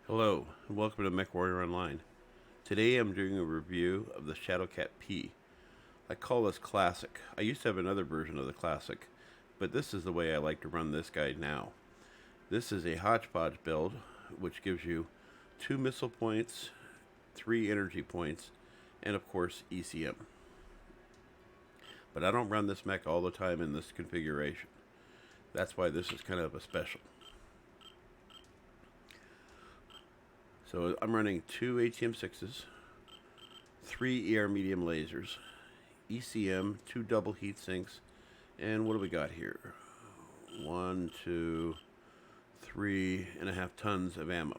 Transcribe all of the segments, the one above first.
Hello, and welcome to Mechwarrior Online. Today I'm doing a review of the SHC-P. I call this Classic. I used to have another version of the Classic, but this is the way I like to run this guy now. This is a hodgepodge build, which gives you 2 missile points, 3 energy points, and of course ECM. But I don't run this mech all the time in this configuration. That's why this is kind of a special. So I'm running 2 ATM6s, 3 ER medium lasers, ECM, 2 double heat sinks, and what do we got here? 1, 2, 3.5 tons of ammo.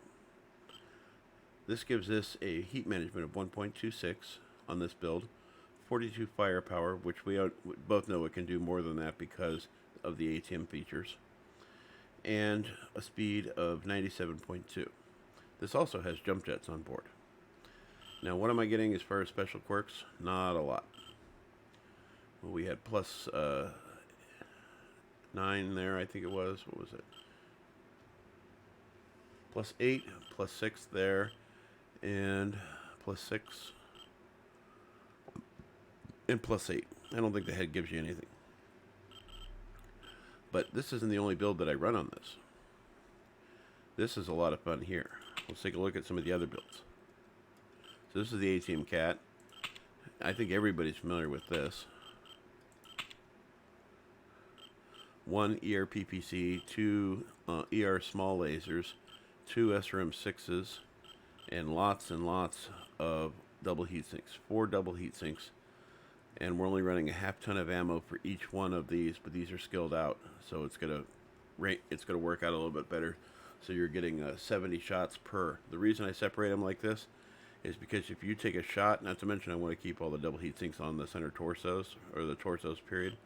This gives this a heat management of 1.26 on this build, 42 firepower, which we both know it can do more than that because of the ATM features, and a speed of 97.2. This also has jump jets on board. Now, what am I getting as far as special quirks? Not a lot. Well, we had plus 9 there, I think it was. What was it? Plus 8, plus 6 there, and plus 6, and plus 8. I don't think the head gives you anything. But this isn't the only build that I run on this. This is a lot of fun here. Let's take a look at some of the other builds. So this is the ATM Cat. I think everybody's familiar with this. 1 ER PPC, 2 ER small lasers, 2 SRM6s, and lots of double heat sinks. 4 double heat sinks. And we're only running a half ton of ammo for each one of these, but these are skilled out, so it's gonna work out a little bit better. So you're getting 70 shots per. The reason I separate them like this is because if you take a shot, not to mention I want to keep all the double heat sinks on the center torsos, or the torsos period.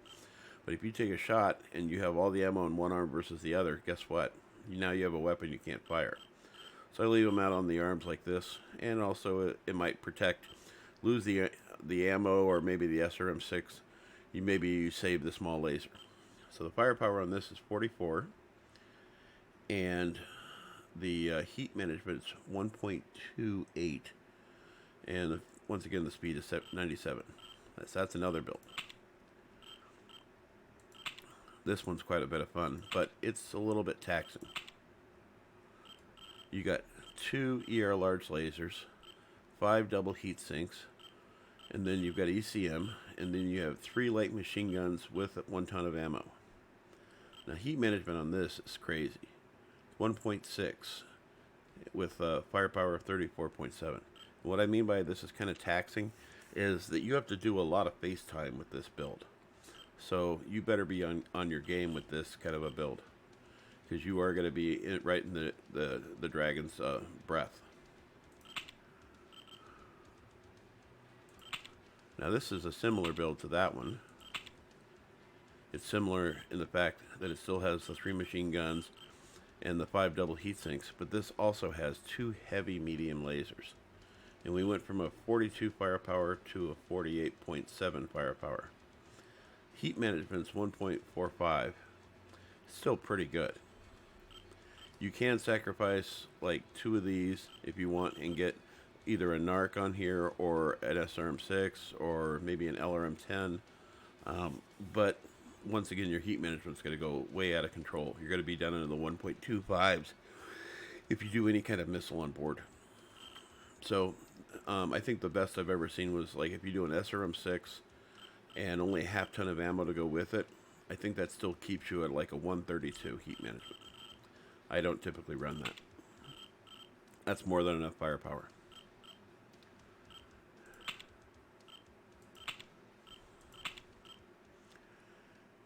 But if you take a shot and you have all the ammo in one arm versus the other, guess what? Now you have a weapon you can't fire. So I leave them out on the arms like this, and also it might protect, lose the ammo or maybe the SRM6. You save the small laser. So the firepower on this is 44. And the heat management is 1.28, and once again the speed is 97. That's another build. This one's quite a bit of fun, but it's a little bit taxing. You got 2 ER large lasers, 5 double heat sinks, and then you've got ECM, and then you have 3 light machine guns with 1 ton of ammo. Now heat management on this is crazy. 1.6 with firepower of 34.7. What I mean by this is kind of taxing is that you have to do a lot of face time with this build. So you better be on your game with this kind of a build, because you are going to be right in the dragon's breath. Now this is a similar build to that one. It's similar in the fact that it still has the 3 machine guns and the 5 double heat sinks, but this also has 2 heavy medium lasers. And we went from a 42 firepower to a 48.7 firepower. Heat management's 1.45. Still pretty good. You can sacrifice like 2 of these if you want and get either a NARC on here or an SRM6 or maybe an LRM10. But once again, your heat management's going to go way out of control. You're going to be down into the 1.25s if you do any kind of missile on board. So I think the best I've ever seen was like if you do an SRM6 and only a half ton of ammo to go with it, I think that still keeps you at like a 132 heat management. I don't typically run that. That's more than enough firepower.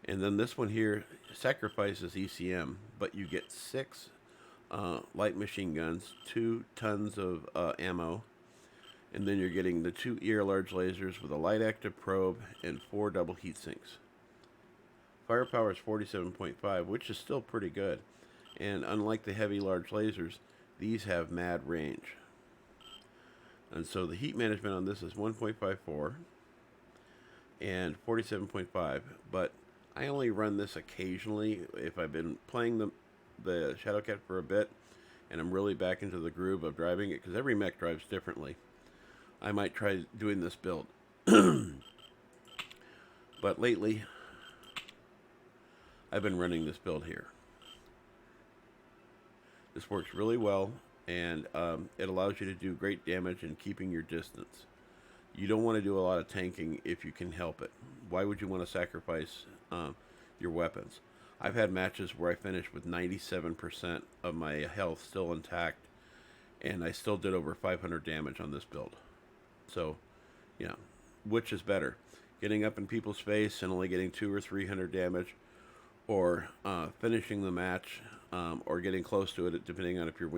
And then this one here sacrifices ECM, but you get 6 light machine guns, 2 tons of ammo, and then you're getting the 2 ER large lasers with a light active probe and 4 double heat sinks. Firepower is 47.5, which is still pretty good. And unlike the heavy large lasers, these have mad range. And so the heat management on this is 1.54 and 47.5, but I only run this occasionally if I've been playing the SHC-P for a bit and I'm really back into the groove of driving it, because every mech drives differently, I might try doing this build. But lately, I've been running this build here. This works really well, and it allows you to do great damage in keeping your distance. You don't want to do a lot of tanking if you can help it. Why would you want to sacrifice your weapons? I've had matches where I finished with 97% of my health still intact, and I still did over 500 damage on this build. So, yeah, which is better? Getting up in people's face and only getting 200 or 300 damage, or finishing the match, or getting close to it, depending on if your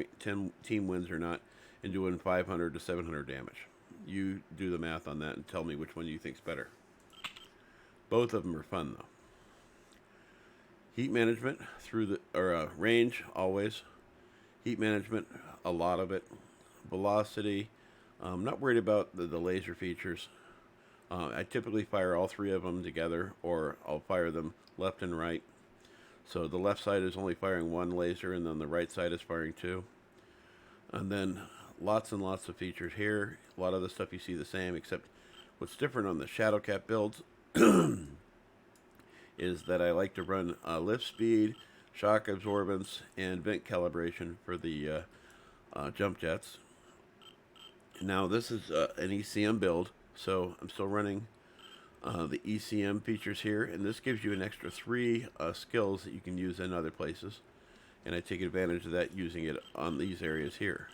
team wins or not, and doing 500 to 700 damage. You do the math on that and tell me which one you think's better. Both of them are fun, though. Heat management through the range, always. Heat management, a lot of it. Velocity, I'm not worried about the laser features. I typically fire all three of them together, or I'll fire them left and right. So the left side is only firing one laser, and then the right side is firing two. And then lots and lots of features here. A lot of the stuff you see the same, except what's different on the Shadowcat builds is that I like to run lift speed, shock absorbance, and vent calibration for the jump jets. Now this is an ECM build, so I'm still running the ECM features here, and this gives you an extra 3 skills that you can use in other places, and I take advantage of that using it on these areas here.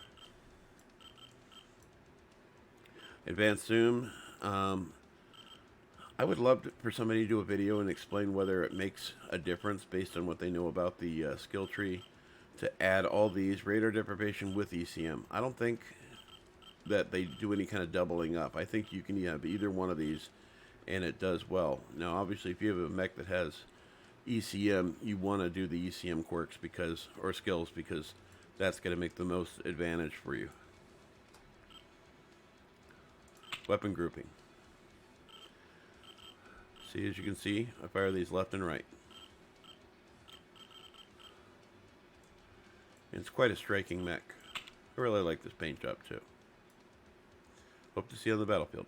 Advanced zoom, I would love for somebody to do a video and explain whether it makes a difference based on what they know about the skill tree to add all these radar deprivation with ECM. I don't think that they do any kind of doubling up. I think you can have either one of these and it does well. Now obviously if you have a mech that has ECM, you want to do the ECM quirks or skills, because that's going to make the most advantage for you. Weapon grouping. See, as you can see, I fire these left and right. And it's quite a striking mech. I really like this paint job too. Hope to see you on the battlefield.